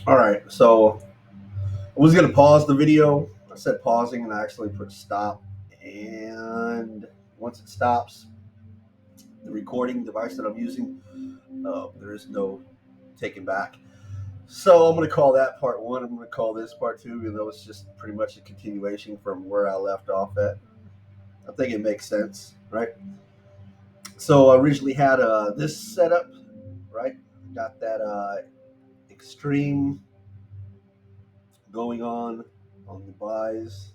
All right, so I was gonna pause the video. I said pausing, and I actually put stop. And once it stops, the recording device that I'm using, there is no taking back. So I'm gonna call that part one. I'm gonna call this part two, even though it's just pretty much a continuation from where I left off at. I think it makes sense, right? So I originally had this setup, right? Got that extreme going on the buys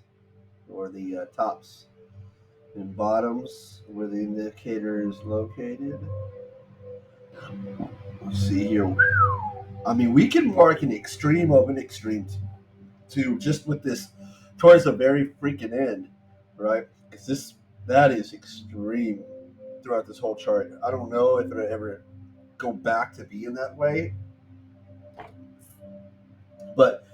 or the tops and bottoms where the indicator is located. Let's see here. I mean, we can mark an extreme of an extreme too, just with this towards the very freaking end, right? Because that is extreme throughout this whole chart. I don't know if it'll ever go back to being that way, but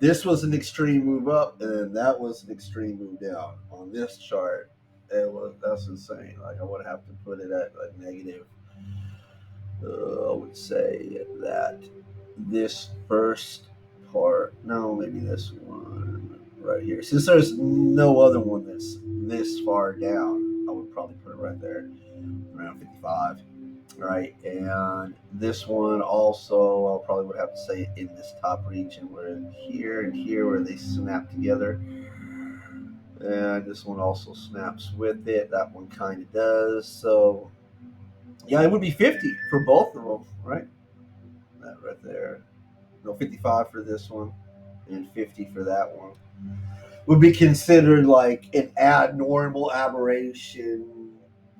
this was an extreme move up, and that was an extreme move down on this chart. That's insane. Like I would have to put it at a negative. I would say that this first part, no, maybe this one right here. Since there's no other one that's this far down, I would probably put it right there, around 55. Right, and this one also, I'll probably would have to say in this top region where here and here where they snap together. And this one also snaps with it. That one kind of does. So, yeah, it would be 50 for both of them, right? That right there. No, 55 for this one and 50 for that one. Would be considered like an abnormal aberration,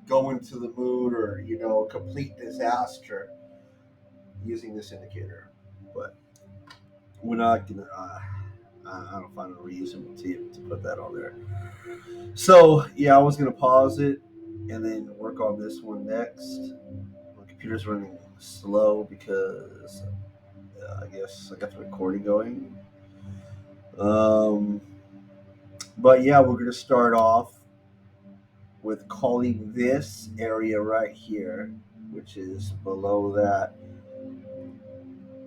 going to the moon, or, a complete disaster using this indicator. But we're not going to. I don't find a reason to put that on there. So, yeah, I was going to pause it and then work on this one next. My computer's running slow because I guess I got the recording going. Um, but yeah, we're going to start off with calling this area right here, which is below that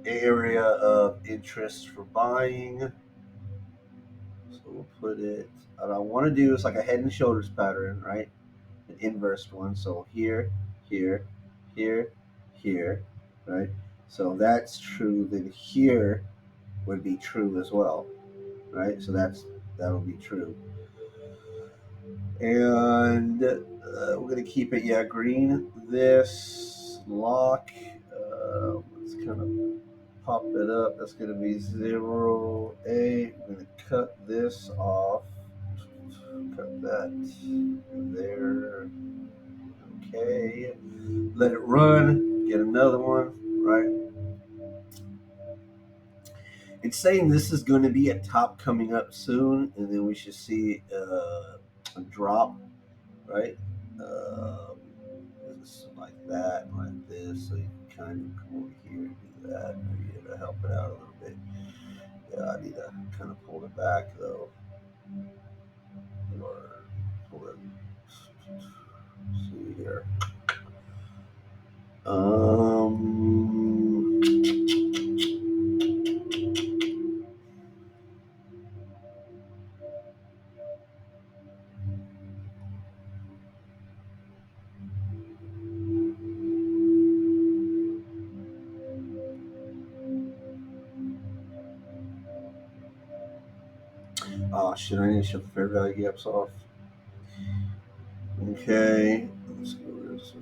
area of interest for buying. So we'll put it, what I want to do is like a head and shoulders pattern, right? An inverse one. So here, here, here, here, right? So that's true. Then here would be true as well, right? So that'll be true. And we're gonna keep it, yeah, green. This lock. Let's kind of pop it up. That's gonna be 0A. I'm gonna cut this off. Cut that there. Okay. Let it run. Get another one. Right. It's saying this is going to be a top coming up soon, and then we should see a drop, right? Um, like that, like this. So you can kind of come over here and do that. Maybe to help it out a little bit. Yeah, I need to kind of pull it back though, or pull it. See here. Um, oh shit! I need to shut the fair value gaps off. Okay, let's go this way.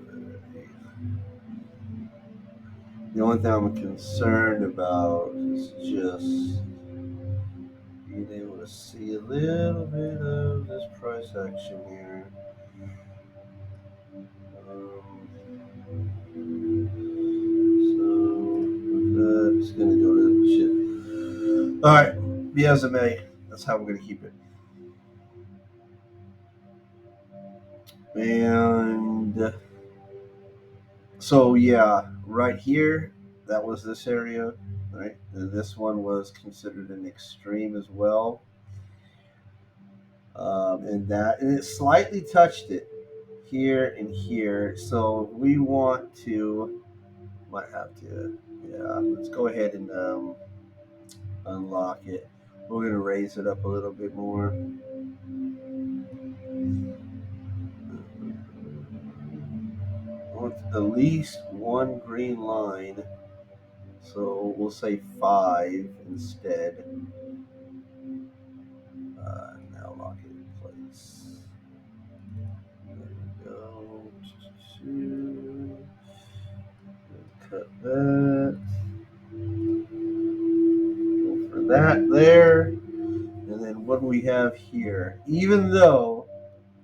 The only thing I'm concerned about is just being able to see a little bit of this price action here. So that's gonna go to shit. All right, be as it may. That's how we're gonna keep it. And so yeah, right here, that was this area, right? And this one was considered an extreme as well. And it slightly touched it here and here. So we want to, might have to, yeah, let's go ahead and unlock it. We're going to raise it up a little bit more. With at least one green line, so we'll say 5 instead. Now lock it in place. There we go. Cut that. Go for that there. And then what do we have here? Even though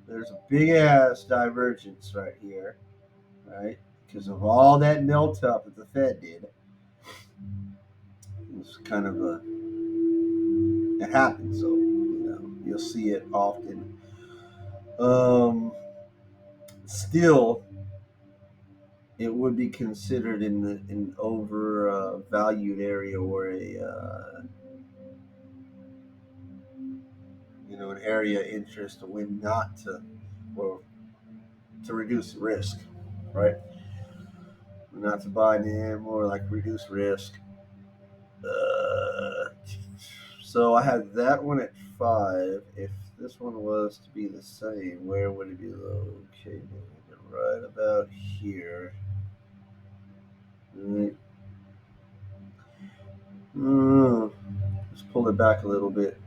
there's a big ass divergence right here, right? Because of all that melt up that the Fed did. It's kind of a, it happens, so you'll see it often. Still, it would be considered in an over valued area, or a an area of interest, when not to, or to reduce risk, right? Not to buy in, more like reduce risk. Uh, so I had that one at 5. If this one was to be the same, where would it be located? Right about here. Right. Let's pull it back a little bit.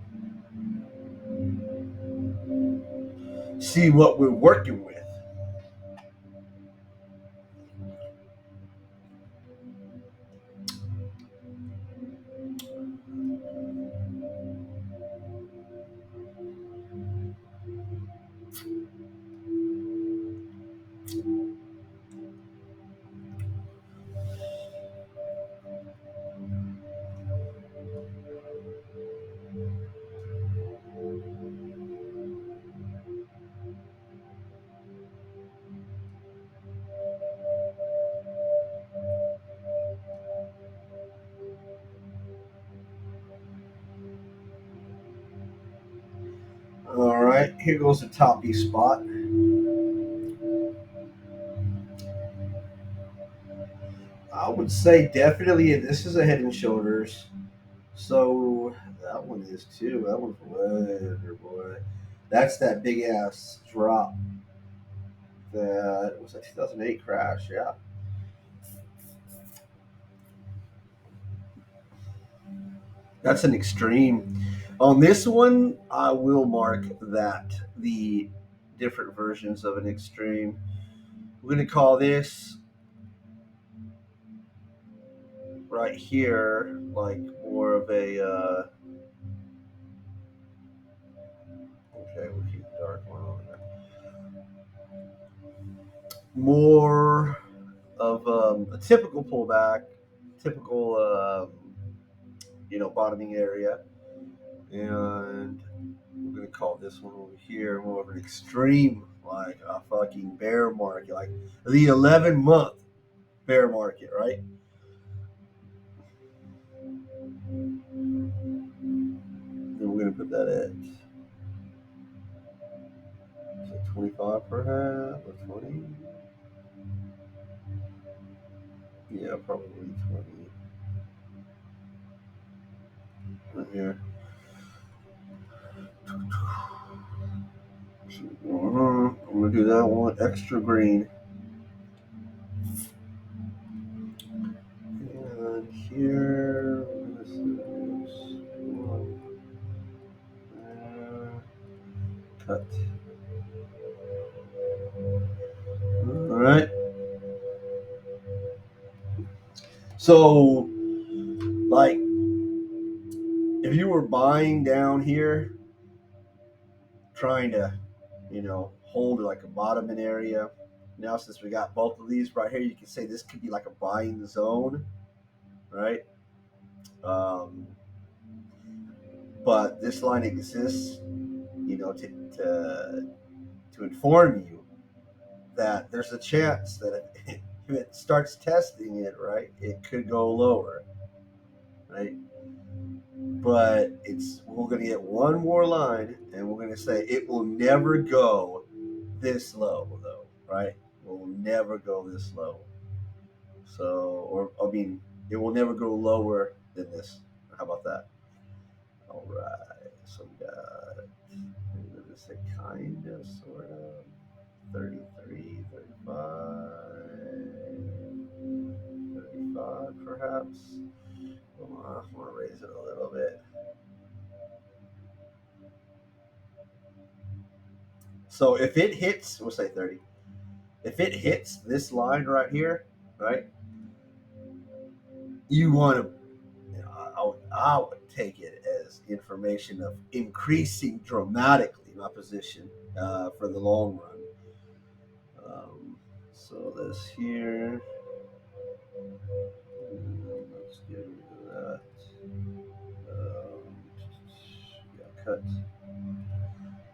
See what we're working with. All right, here goes the toppy spot. I would say definitely this is a Head and Shoulders. So that one is too. That one's way under, boy. That's that big ass drop that was a 2008 crash. Yeah. That's an extreme. On this one, I will mark that the different versions of an extreme. We're going to call this right here like more of a. Okay, we'll keep the dark one on there. More of a typical pullback, typical bottoming area, and we're gonna call this one over here more of an extreme, like a fucking bear market, like the 11-month bear market, right? And we're gonna put that at 25 perhaps, or 20. Yeah, probably 20 right here. I'm gonna do that one extra green. And here, this is one there. Cut. All right. So, like, if you were buying down here, trying to, hold like a bottoming area. Now, since we got both of these right here, you can say this could be like a buying zone, right? Um, but this line exists, to inform you that there's a chance that if it starts testing it, right, it could go lower, right? But we're going to get one more line, and we're going to say it will never go this low, though, right? It will never go this low. So, or I mean, it will never go lower than this. How about that? All right, so we got, I'm going to say kind of, sort of, 33, 35, 35 perhaps. I want to raise it a little bit. So if it hits, we'll say 30. If it hits this line right here, right, you want to, I would take it as information of increasing dramatically my position for the long run. So this here, let's get rid of that. Yeah, cut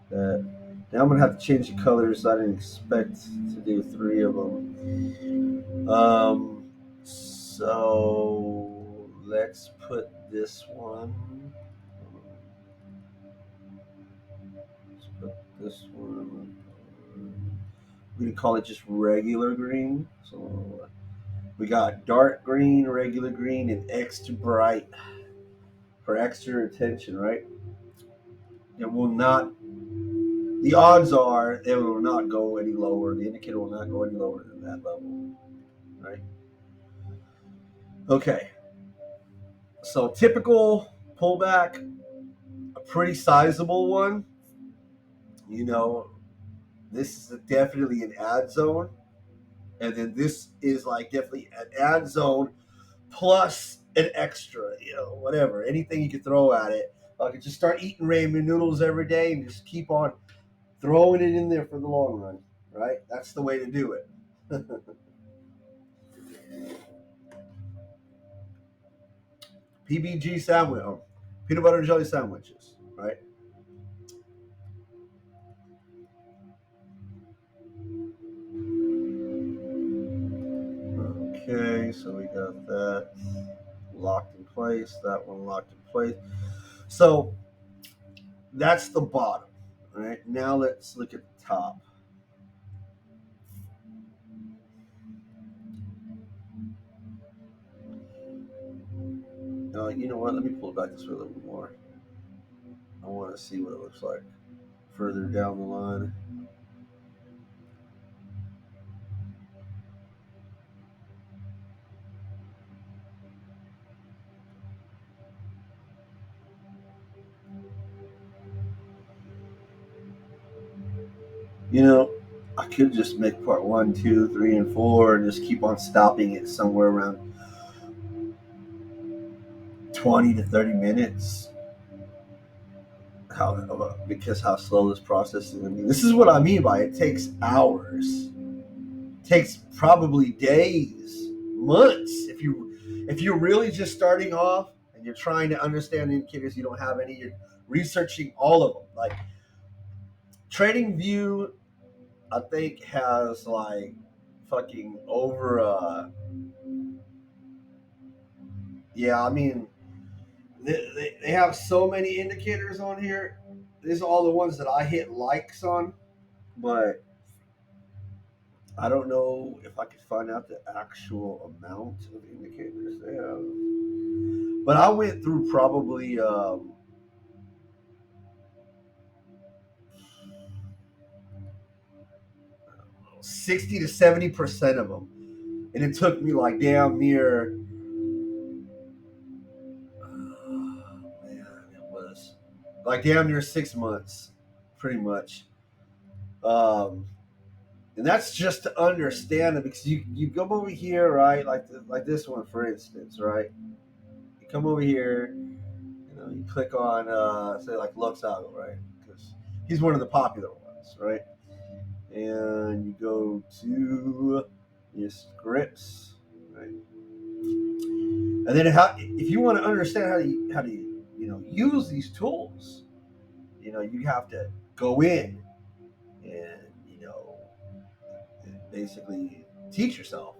that. Now I'm gonna have to change the colors. I didn't expect to do three of them. So let's put this one. Let's put this one. We can call it just regular green. So we got dark green, regular green, and extra bright for extra attention, right? It will not. The odds are it will not go any lower. The indicator will not go any lower than that level, right? Okay. So typical pullback, a pretty sizable one. You know, this is definitely an ad zone, and then this is like definitely an ad zone plus an extra. Whatever, anything you could throw at it. I could just start eating ramen noodles every day and just keep on throwing it in there for the long run, right? That's the way to do it. PBG sandwich, peanut butter and jelly sandwiches, right? Okay, so we got that locked in place, that one locked in place. So that's the bottom, right? Now let's look at the top. You know what? Let me pull it back this way a little bit more. I want to see what it looks like further down the line. I could just make part one, two, three, and four, and just keep on stopping it somewhere around 20 to 30 minutes. Because how slow this process is. I mean, this is what I mean by it takes hours. It takes probably days, months. If you're really just starting off and you're trying to understand indicators, you don't have any. You're researching all of them. Like TradingView, I think has like fucking over. Yeah, I mean, they have so many indicators on here. These are all the ones that I hit likes on, but I don't know if I could find out the actual amount of indicators they have. But I went through probably 60 to 70% of them, and it took me like damn near. Man, it was like damn near 6 months, pretty much. Um, and that's just to understand it because you come over here, right? Like this one, for instance, right? You come over here, you click on say like Luxago, right? Because he's one of the popular ones, right? And you go to your scripts, right? And then if you want to understand how to use these tools, you have to go in and and basically teach yourself.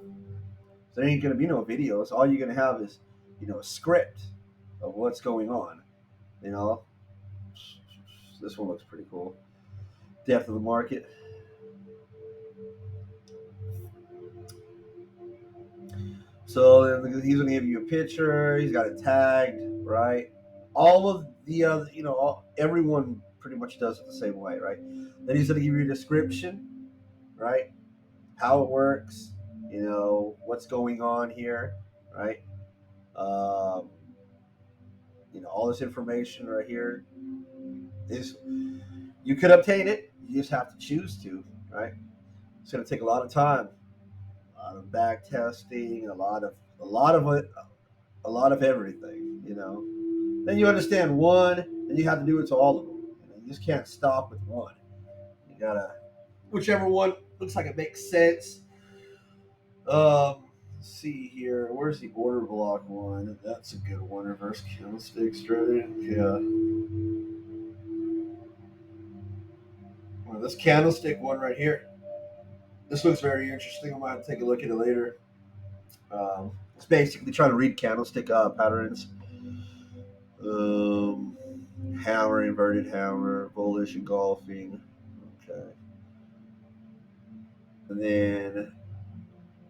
So there ain't gonna be no videos. All you're gonna have is a script of what's going on. You know, this one looks pretty cool. Depth of the market. So then he's gonna give you a picture. He's got it tagged, right? all of the other, everyone pretty much does it the same way, right? Then he's going to give you a description, right? How it works, what's going on here, right? Um, all this information right here is you could obtain it. You just have to choose to, right? It's going to take a lot of time, a lot of back testing, a lot of everything. Then you understand one, and you have to do it to all of them. You just can't stop with one. You gotta, whichever one looks like it makes sense. Let's see here. Where's the order block one? That's a good one. Reverse candlestick strategy. Yeah. Well, this candlestick one right here. This looks very interesting. I might have to take a look at it later. It's basically trying to read candlestick patterns. Um, Hammer, inverted hammer, bullish engulfing. Okay. And then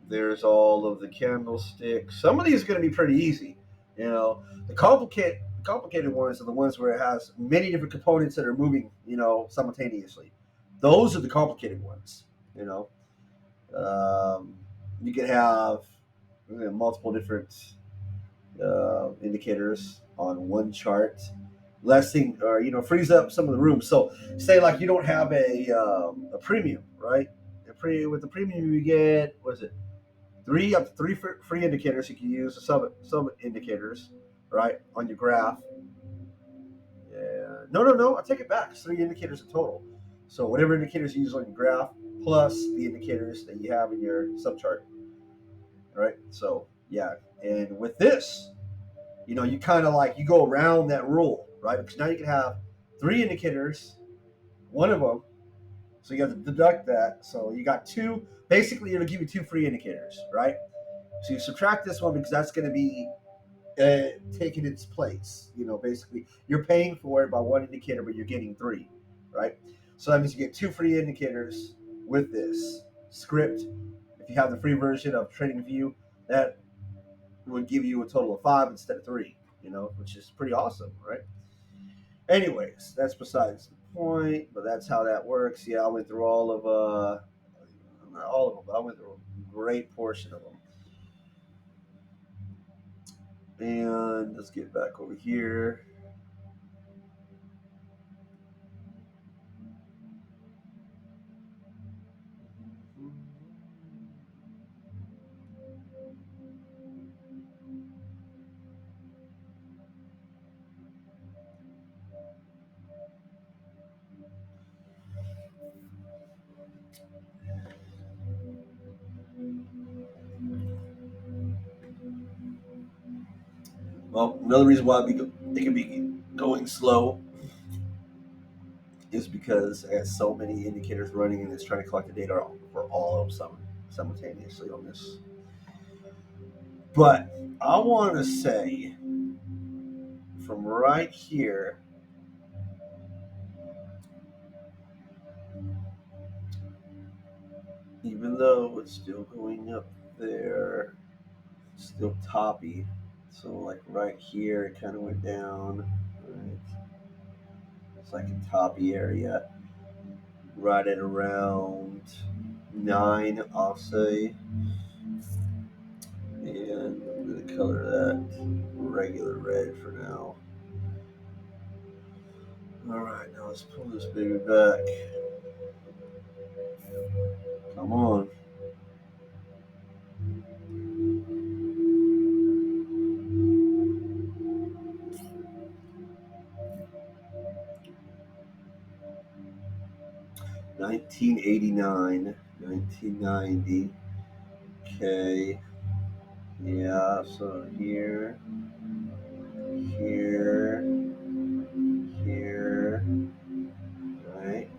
there's all of the candlesticks. Some of these are going to be pretty easy. The complicated ones are the ones where it has many different components that are moving, simultaneously. Those are the complicated ones. You know, um, you could have multiple different indicators on one chart. Less thing, or frees up some of the room. So, say like you don't have a premium, right? With the premium, you get what is it? Up to three free indicators you can use, sub indicators, right, on your graph. Yeah. No, no, no. I take it back. It's three indicators in total. So whatever indicators you use on your graph, plus the indicators that you have in your subchart, right? So yeah, and with this, you kind of like you go around that rule, right? Because now you can have three indicators, one of them. So you have to deduct that. So you got two. Basically, it'll give you two free indicators, right? So you subtract this one because that's going to be taking its place. Basically, you're paying for it by one indicator, but you're getting three, right? So that means you get two free indicators with this script. If you have the free version of TradingView, that would give you a total of five instead of three, which is pretty awesome, right? Anyways, that's besides the point, but that's how that works. Yeah, I went through not all of them, but I went through a great portion of them. And let's get back over here. Well, another reason why it can be going slow is because it has so many indicators running and it's trying to collect the data for all of them simultaneously on this. But I want to say from right here, even though it's still going up there, it's still toppy. So like right here, it kind of went down. Right? It's like a toppy area, right at around 9, I'll say. And I'm going to color that regular red for now. Alright, now let's pull this baby back. Come on. $19.89, $19.90. Okay. Yeah, so here, here, here, right?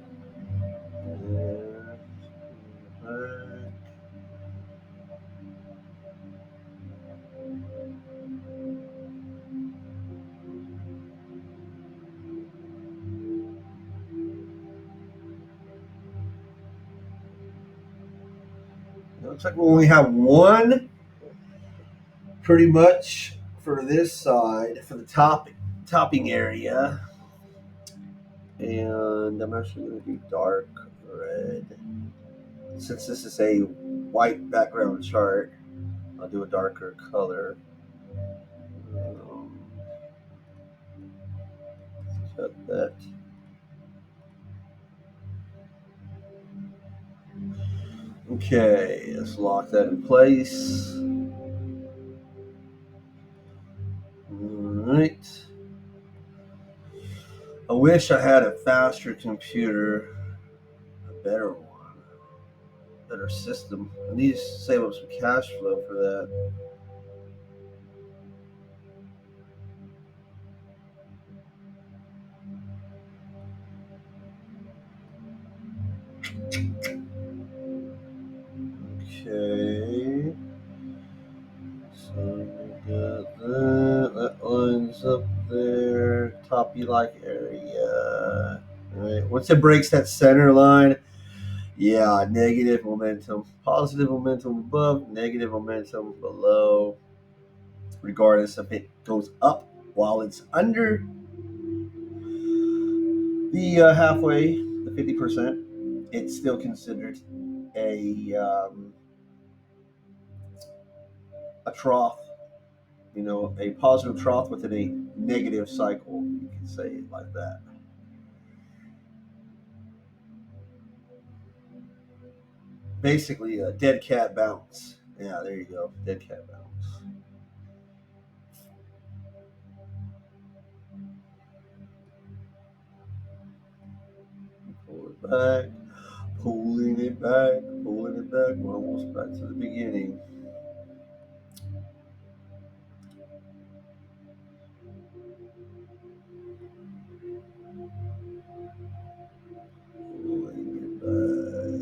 There, back. It looks like we only have one pretty much for this side, for the topping. topping area. And I'm actually going to do dark red. Since this is a white background chart, I'll do a darker color. Um, Set that. Okay, let's lock that in place. Alright. I wish I had a faster computer, a better one, better system. I need to save up some cash flow for that. Okay. So we got that. That lines up there. Toppy like area. Alright. Once it breaks that center line, yeah, negative momentum. Positive momentum above, negative momentum below. Regardless if it goes up while it's under the halfway, the 50%, it's still considered a trough, a positive trough within a negative cycle. You can say it like that. Basically, a dead cat bounce. Yeah, there you go. Dead cat bounce. Pull it back, pulling it back, pulling it back. We're almost back to the beginning. Pulling it back.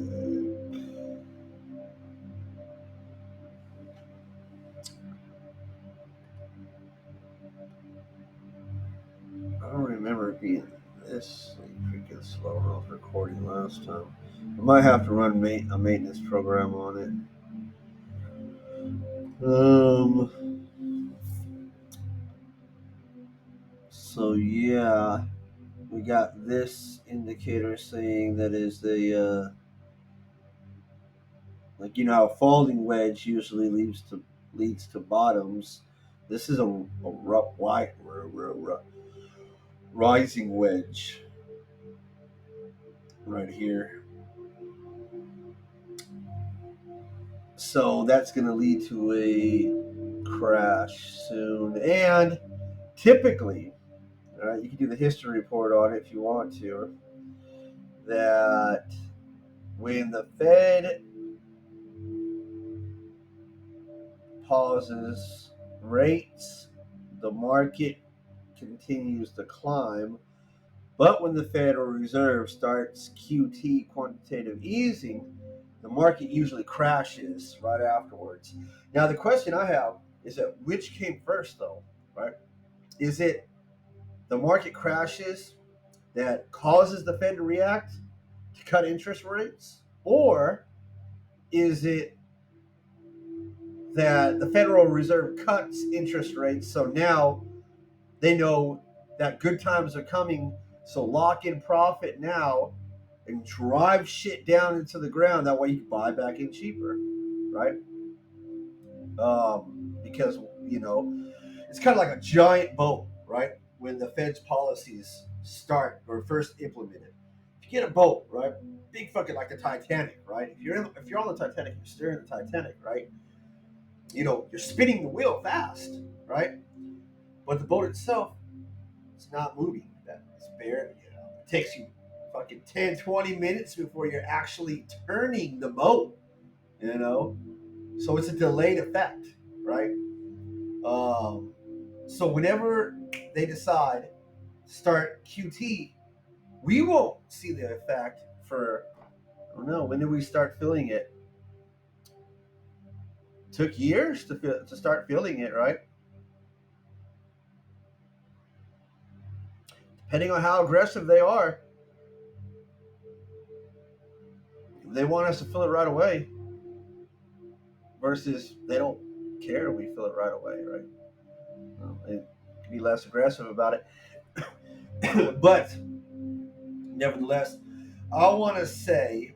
I don't remember it being this freaking slow when I was recording last time. I might have to run a maintenance program on it. So yeah, we got this indicator saying that is the like how a falling wedge usually leads to bottoms. This is a rising wedge right here. So that's going to lead to a crash soon. And typically, all right, you can do the history report on it if you want to, that when the Fed pauses rates, the market continues to climb. But when the Federal Reserve starts QT quantitative easing, the market usually crashes right afterwards. Now, the question I have is that which came first, though, right? Is it the market crashes that causes the Fed to react to cut interest rates? Or is it that the Federal Reserve cuts interest rates so now they know that good times are coming, so lock in profit now and drive shit down into the ground. That way you can buy back in cheaper, right? Because it's kind of like a giant boat, right? When the Fed's policies start or first implemented, if you get a boat, right, big fucking like the Titanic, right? If you're on the Titanic, you're steering the Titanic, right? You're spinning the wheel fast, right? But the boat itself, it's not moving. That it's bare. It takes you fucking 10, 20 minutes before you're actually turning the boat. You know, so it's a delayed effect, right? Um, so whenever they decide to start QT, we won't see the effect for I don't know when did we start feeling it? Took years to start feeling it, right? Depending on how aggressive they are, they want us to feel it right away. Versus they don't care we feel it right away, right? It be less aggressive about it. But nevertheless, I want to say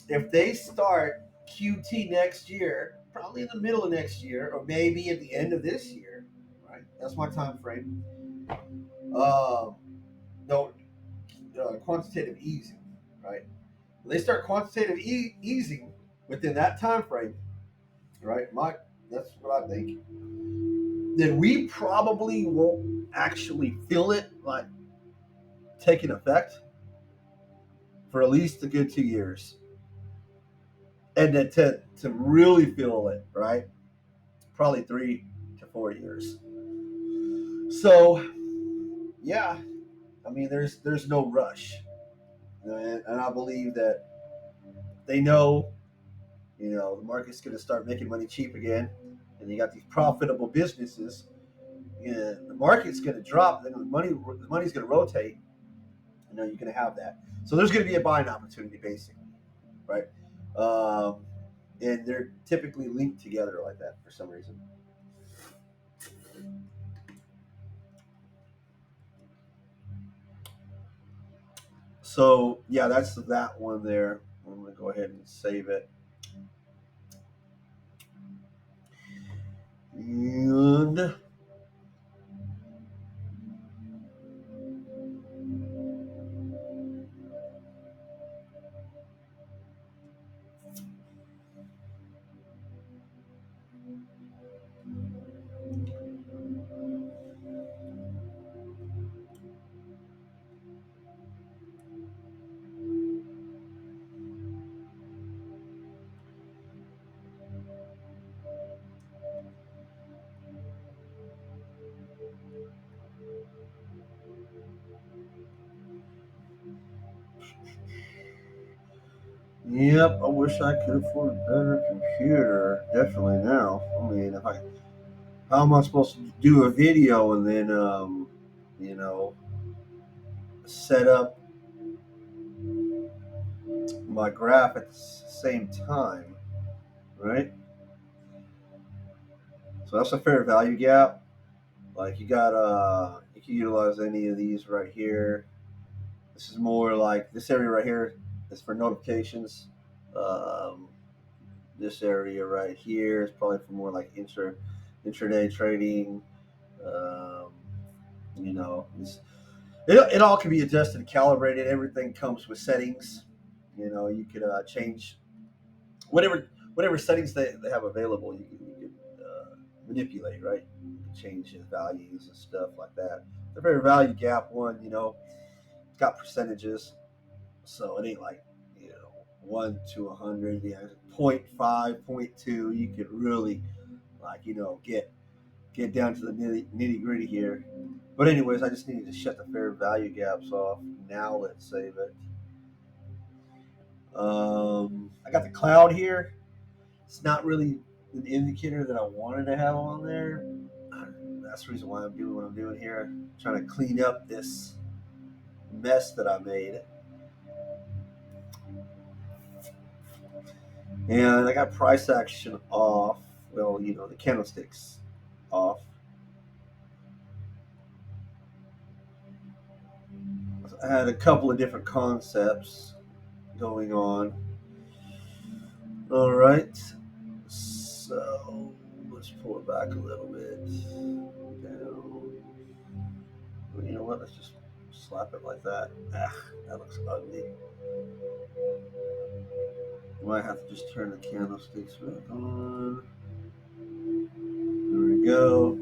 if they start QT next year, probably in the middle of next year, or maybe at the end of this year, right? That's my time frame. Um, no, quantitative easing, right? When they start quantitative easing within that time frame, right? That's what I think. Then we probably won't actually feel it like taking effect for at least a good 2 years, and then to really feel it, right? Probably 3 to 4 years. So yeah, I mean, there's no rush, and I believe that they know, the market's going to start making money cheap again, and you got these profitable businesses. And the market's going to drop, then the money's going to rotate. You're going to have that. So there's going to be a buying opportunity, basically, right? Um, and they're typically linked together like that for some reason. So yeah, that's that one there. I'm going to go ahead and save it. And yep, I wish I could afford a better computer. Definitely now. I mean, how am I supposed to do a video and then, you know, set up my graph at the same time, right? So that's a fair value gap. Like you can utilize any of these right here. This is more like this area right here is for notifications. Um, this area right here is probably for more like intraday trading. Um, you know, it all can be adjusted and calibrated. Everything comes with settings. You could change whatever settings they have available. You could manipulate, right? You can change the values and stuff like that. The very value gap one, it's got percentages, so it ain't like 1 to 100. Yeah, 0.5, point 0.2. You could really like get down to the nitty gritty here. But anyways, I just needed to shut the fair value gaps off. Now let's save it. I got the cloud here. It's not really an indicator that I wanted to have on there. That's the reason why I'm doing what I'm doing here. I'm trying to clean up this mess that I made. And I got price action off. Well, the candlesticks off. I had a couple of different concepts going on. All right. So let's pull it back a little bit. Down. Well, you know what? Let's just slap it like that. Ah, that looks ugly. Might have to just turn the candlesticks back on. There we go.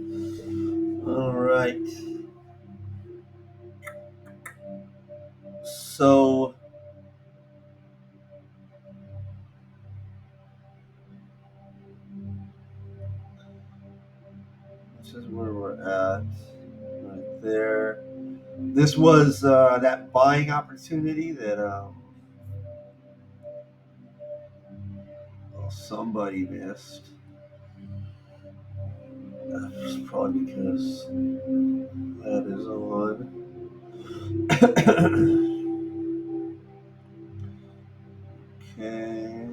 All right. So this is where we're at. Right there. This was that buying opportunity that somebody missed. That's probably because that is on. Okay.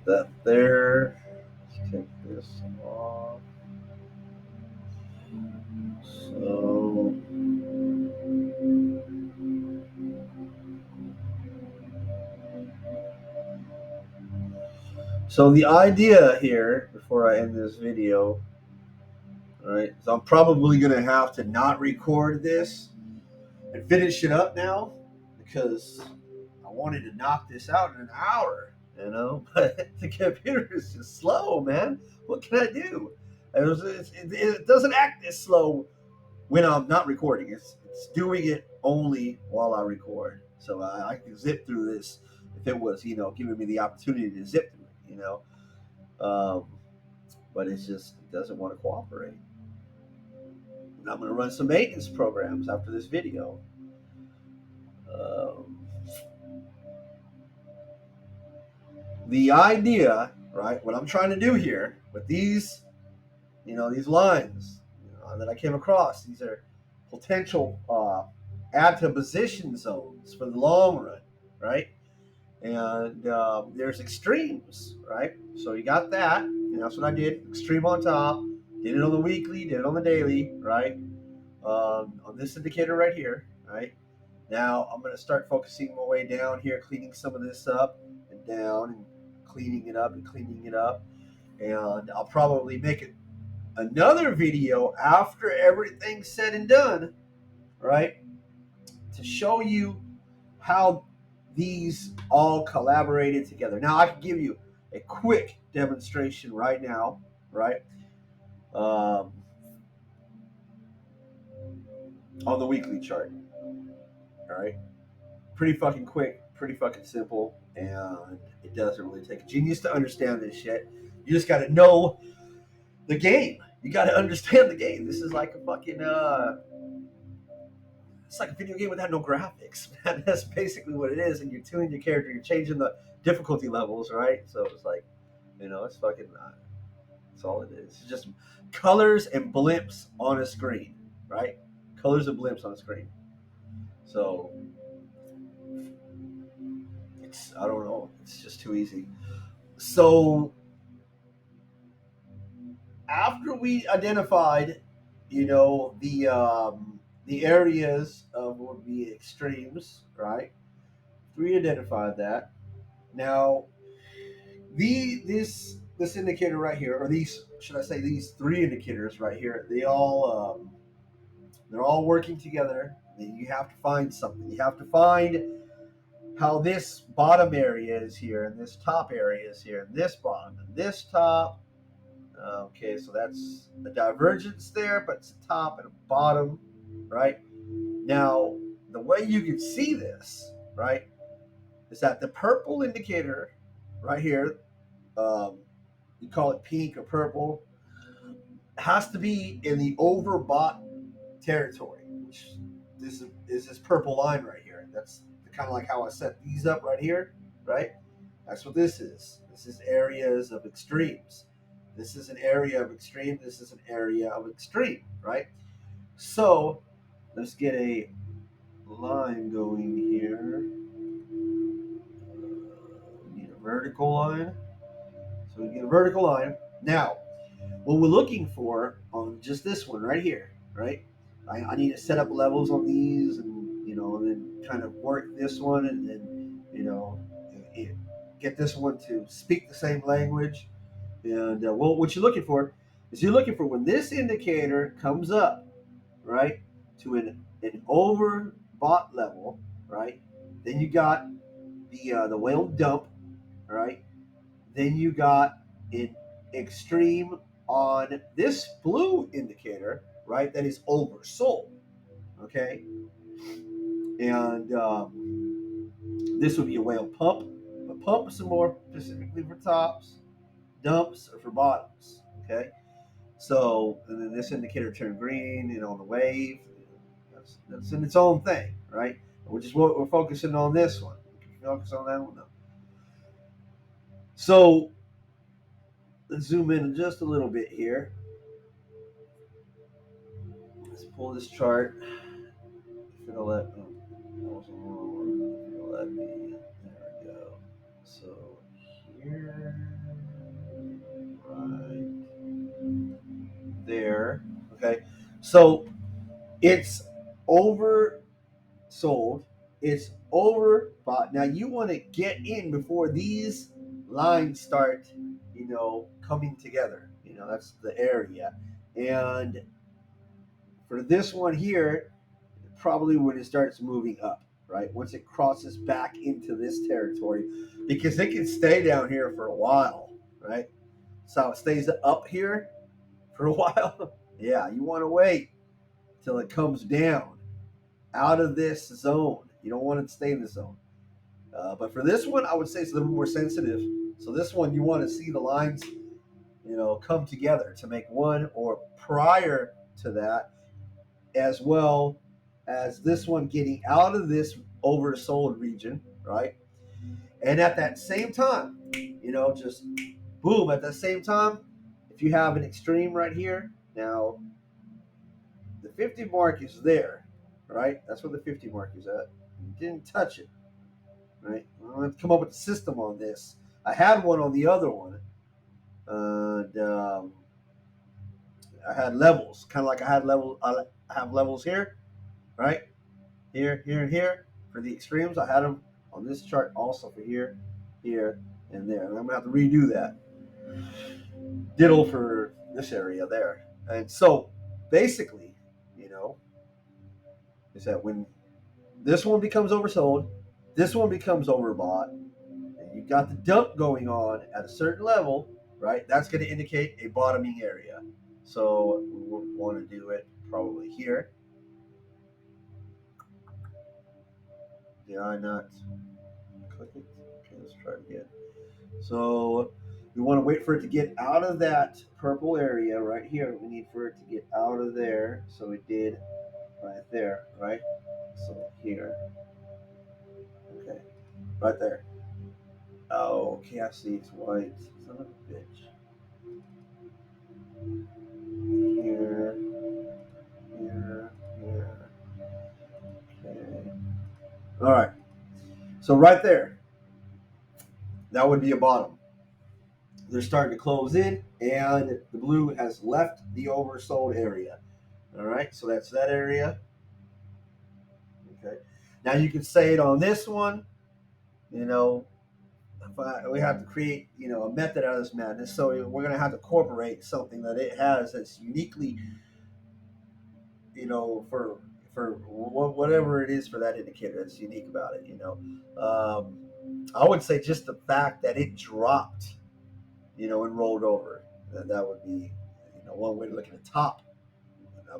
that there. Let's take this off. So So the idea here, before I end this video, right, is I'm probably gonna have to not record this and finish it up now because I wanted to knock this out in an hour, But the computer is just slow, man. What can I do? It doesn't act this slow when I'm not recording. It's doing it only while I record. So I can zip through this if it was, giving me the opportunity to zip through it, Um, but it doesn't want to cooperate. And I'm going to run some maintenance programs after this video. Um, the idea, right, what I'm trying to do here with these, these lines that I came across, these are potential add to position zones for the long run, right? And there's extremes, right? So you got that, and that's what I did. Extreme on top, did it on the weekly, did it on the daily, right? On this indicator right here, right? Now I'm going to start focusing my way down here, cleaning some of this up and down and cleaning it up and cleaning it up. And I'll probably make it another video after everything's said and done, right? To show you how these all collaborated together. Now I can give you a quick demonstration right now, right? Um, on the weekly chart, all right? Pretty fucking quick, pretty fucking simple, and it doesn't really take a genius to understand this shit. You just got to know the game. You got to understand the game. This is like a fucking it's like a video game without no graphics, man. That's basically what it is. And you're tuning your character, you're changing the difficulty levels, right? So it's like, it's fucking. That's all it is. It's just colors and blimps on a screen, right? Colors and blimps on a screen. So I don't know. It's just too easy. So after we identified, the areas of what would be extremes, right? We identified that. Now, this indicator right here, or these, should I say, these three indicators right here, they're all working together. And you have to find something. You have to find how this bottom area is here, and this top area is here, and this bottom, and this top. Okay, so that's a divergence there, but it's a top and a bottom, right? Now, the way you can see this, right, is that the purple indicator right here, um, you call it pink or purple, has to be in the overbought territory, which is this purple line right here. That's kind of like how I set these up right here, right? That's what this is. This is areas of extremes. This is an area of extreme. This is an area of extreme, right? So let's get a line going here. We need a vertical line. So we get a vertical line. Now, what we're looking for on just this one right here, right? I need to set up levels on these, and then kind of work this one, and then get this one to speak the same language. And what you're looking for is you're looking for when this indicator comes up, right, to an overbought level, right? Then you got the whale dump, right? Then you got an extreme on this blue indicator, right? That is oversold, okay? And this would be a whale pump. But pumps are more specifically for tops, dumps are for bottoms, okay? So, and then this indicator turned green, on the wave. That's in its own thing, right? Which is what we're focusing on this one. We can focus on that one now. So, let's zoom in just a little bit here. Let's pull this chart. If it'll let, that was the wrong one. If it'll let me, there we go. So here. So it's oversold. It's overbought. Now you want to get in before these lines start, coming together. That's the area. And for this one here, probably when it starts moving up, right? Once it crosses back into this territory, because it can stay down here for a while, right? So it stays up here for a while. Yeah, you want to wait till it comes down out of this zone. You don't want it to stay in the zone. But for this one, I would say it's a little more sensitive. So this one, you want to see the lines, come together to make one, or prior to that, as well as this one getting out of this oversold region, right? And at that same time, just boom, at the same time, if you have an extreme right here, now the 50 mark is there, right? That's where the 50 mark is at. You didn't touch it, right? I'm going to come up with a system on this. I had one on the other one, and I had levels, kind of like I had level. I have levels here, right? Here, here, and here for the extremes. I had them on this chart also for here, here, and there. And I'm gonna have to redo that. Ditto for this area there. And so basically, you know, is that when this one becomes oversold, this one becomes overbought, and you've got the dump going on at a certain level, right? That's going to indicate a bottoming area. So we want to do it probably here. Did I not click it? Okay, let's try it again. So we want to wait for it to get out of that purple area right here. We need for it to get out of there. So it did right there, right? So here. Okay. Right there. Oh, okay, I see it's white. Son of a bitch. Here, here, here. Okay. All right. So right there, that would be a bottom. They're starting to close in, and the blue has left the oversold area. All right. So that's that area. Okay. Now you can say it on this one. You know, we have to create, a method out of this madness. So we're going to have to incorporate something that it has that's uniquely, for whatever it is for that indicator that's unique about it. I would say just the fact that it dropped, and rolled over. That would be, one way to look at the top,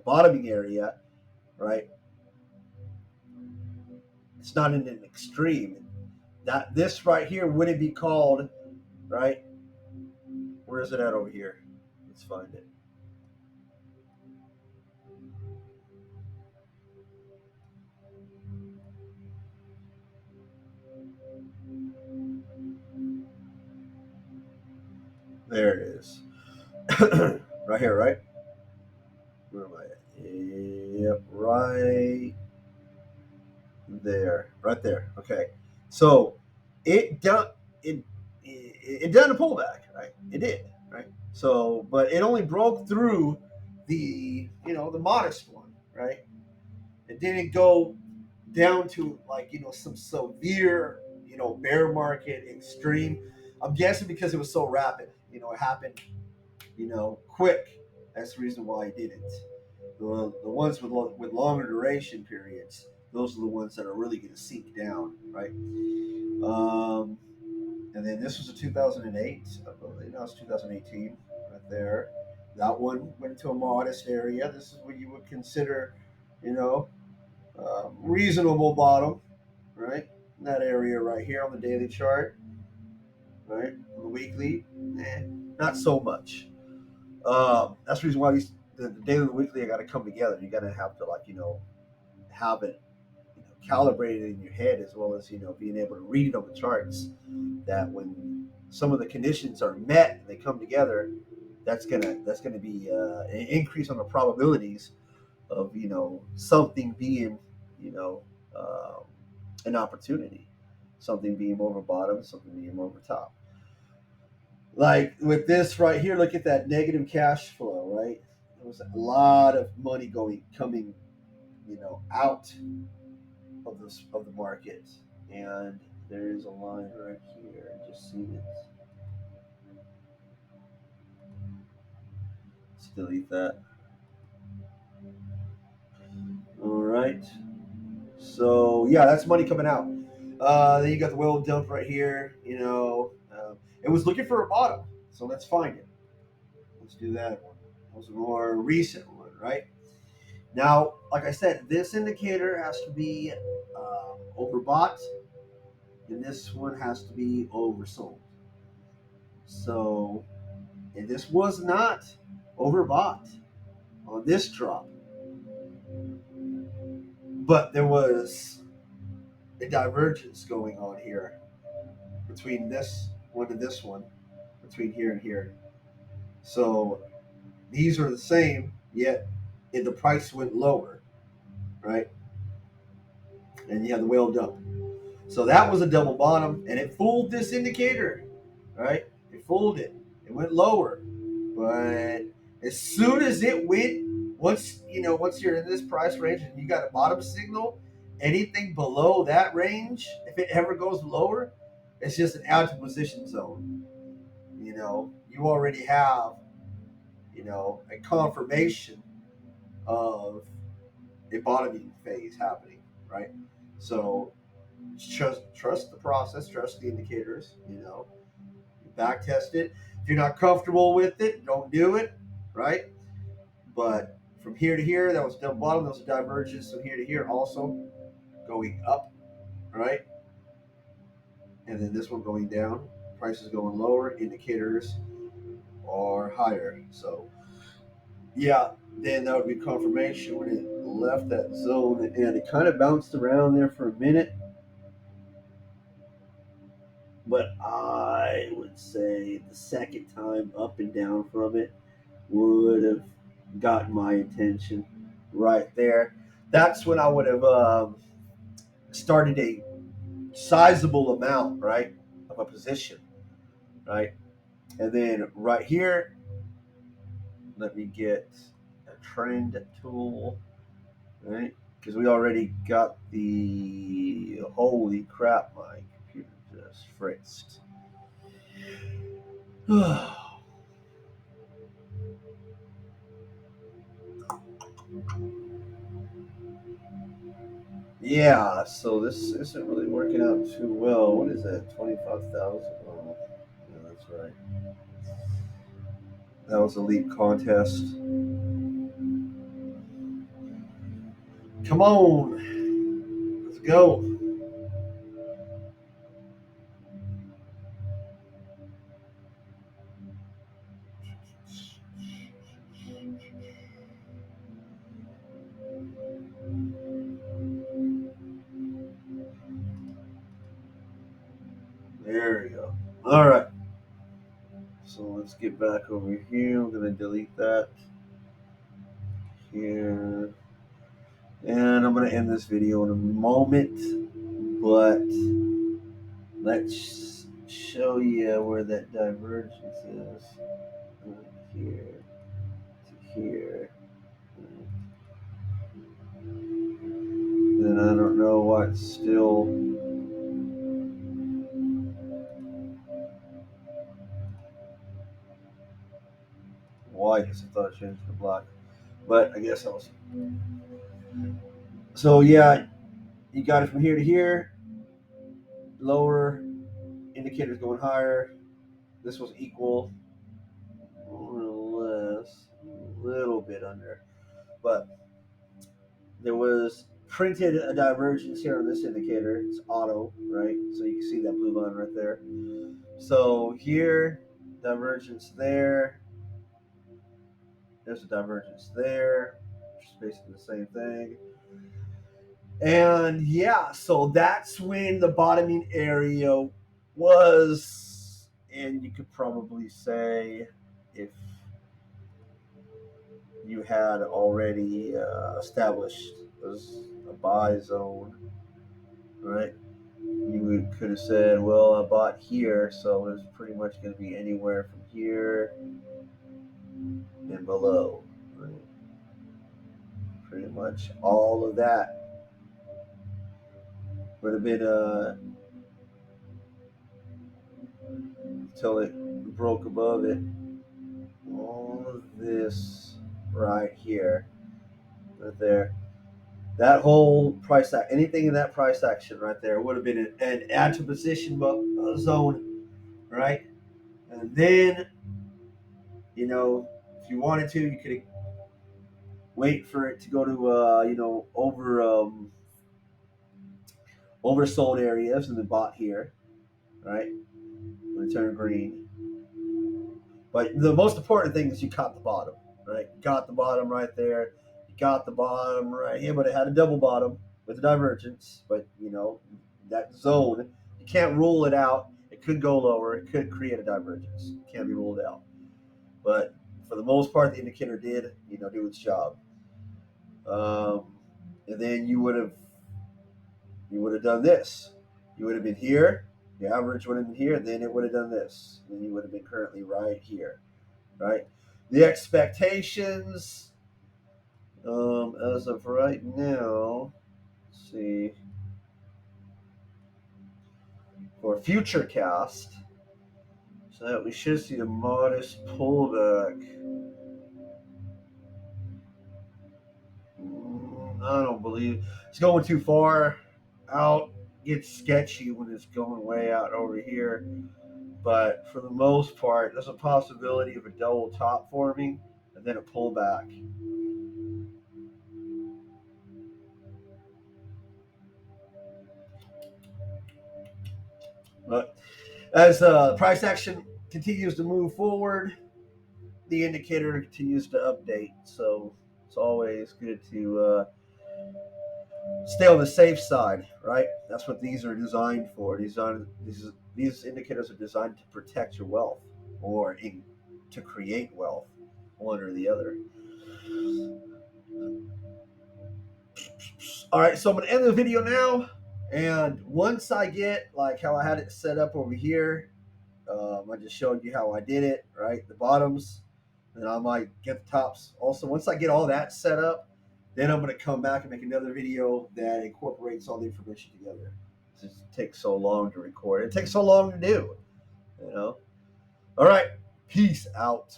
bottoming area, right? It's not in an extreme. That this right here wouldn't be called, right? Where is it at over here? Let's find it. There it is. Right here, right? Where am I at? Yep, right there. Right there. Okay. So it done it done a pullback, right? It did, right? So but it only broke through the modest one, right? It didn't go down to like some severe bear market extreme. I'm guessing because it was so rapid. It happened quick. That's the reason why I didn't. The ones with longer duration periods, those are the ones that are really going to sink down, right? Um, and then this was a 2008, I believe. No, it's 2018, right there. That one went into a modest area. This is what you would consider, you know, reasonable bottom, right? In that area right here on the daily chart, right? On the weekly, not so much. That's the reason why the daily and the weekly I got to come together. You got to have to have it calibrated in your head as well as being able to read it on the charts. That when some of the conditions are met and they come together, that's gonna be an increase on the probabilities of something being you know um, an opportunity, something being over bottom, something being over top. Like with this right here, look at that negative cash flow, right? there was a lot of money coming, out of the market, and there is a line right here. I just seen it. Let's delete that. All right. So yeah, that's money coming out. Then you got the whale dump right here. It was looking for a bottom, so let's find it. Let's do that one. That was a more recent one, right? Now, like I said, this indicator has to be overbought, and this one has to be oversold. So, and this was not overbought on this drop, but there was a divergence going on here between this one and this one, between here and here. So these are the same, yet the price went lower, right? And you have the whale dump. So that was a double bottom, and it fooled this indicator, right? It fooled it. It went lower, but as soon as it went, once you're in this price range and you got a bottom signal, anything below that range, if it ever goes lower, it's just an out of position zone. You already have, a confirmation of a bottoming phase happening, right? So trust the process, trust the indicators. Back test it. If you're not comfortable with it, don't do it, right? But from here to here, that was double bottom. That was a divergence. From here to here, also going up, right? And then this one going down. Prices going lower. Indicators are higher. So yeah, then that would be confirmation when it left that zone, and it kind of bounced around there for a minute. But I would say the second time up and down from it would have gotten my attention right there. That's when I would have started a sizable amount, right, of a position, right? And then right here, let me get a trend tool, right? Because we already got the holy crap, my computer just fritzed. Yeah, so this isn't really working out too well. What is that? 25,000? Oh, yeah, that's right. That was a leap contest. Come on, let's go. There we go. All right. So let's get back over here. I'm gonna delete that here, and I'm gonna end this video in a moment. But let's show you where that divergence is. Right here to here. And I don't know why it's still. Why? Because I thought I changed to black. But I guess I was. So yeah, you got it from here to here. Lower indicators going higher. This was equal, more or less, a little bit under. But there was printed a divergence here on this indicator. It's auto, right? So you can see that blue line right there. So here, divergence there. There's a divergence there, which is basically the same thing. And yeah, so that's when the bottoming area was, and you could probably say if you had already established as a buy zone, right? Could have said, well, I bought here, so it's pretty much going to be anywhere from here and below. Right? pretty much all of that would have been until it broke above it. All of this right here, right there, that whole price anything in that price action right there would have been an add to position zone, right? And then, if you wanted to, you could wait for it to go to oversold areas and then bought here, right? When it turned green. But the most important thing is you caught the bottom, right? You got the bottom right there. You got the bottom right here, but it had a double bottom with a divergence. But that zone, you can't rule it out. It could go lower. It could create a divergence. It can't be ruled out. But for the most part, the indicator did, do its job. Um, and then you would have done this. You would have been here. The average would have been here. And then it would have done this. And then you would have been currently right here, right? The expectations, as of right now, let's see, for future cast, so that we should see a modest pullback. I don't believe it's going too far out. It's sketchy when it's going way out over here. But for the most part, there's a possibility of a double top forming and then a pullback. But as price action continues to move forward, the indicator continues to update. So it's always good to stay on the safe side, right? That's what these are designed for. These indicators are designed to protect your wealth or to create wealth, one or the other. All right, so I'm gonna end the video now. And once I get like how I had it set up over here, I just showed you how I did it, right? The bottoms, and I might get the tops. Also, once I get all that set up, then I'm going to come back and make another video that incorporates all the information together. It takes so long to record. It takes so long to do, you know. All right, peace out.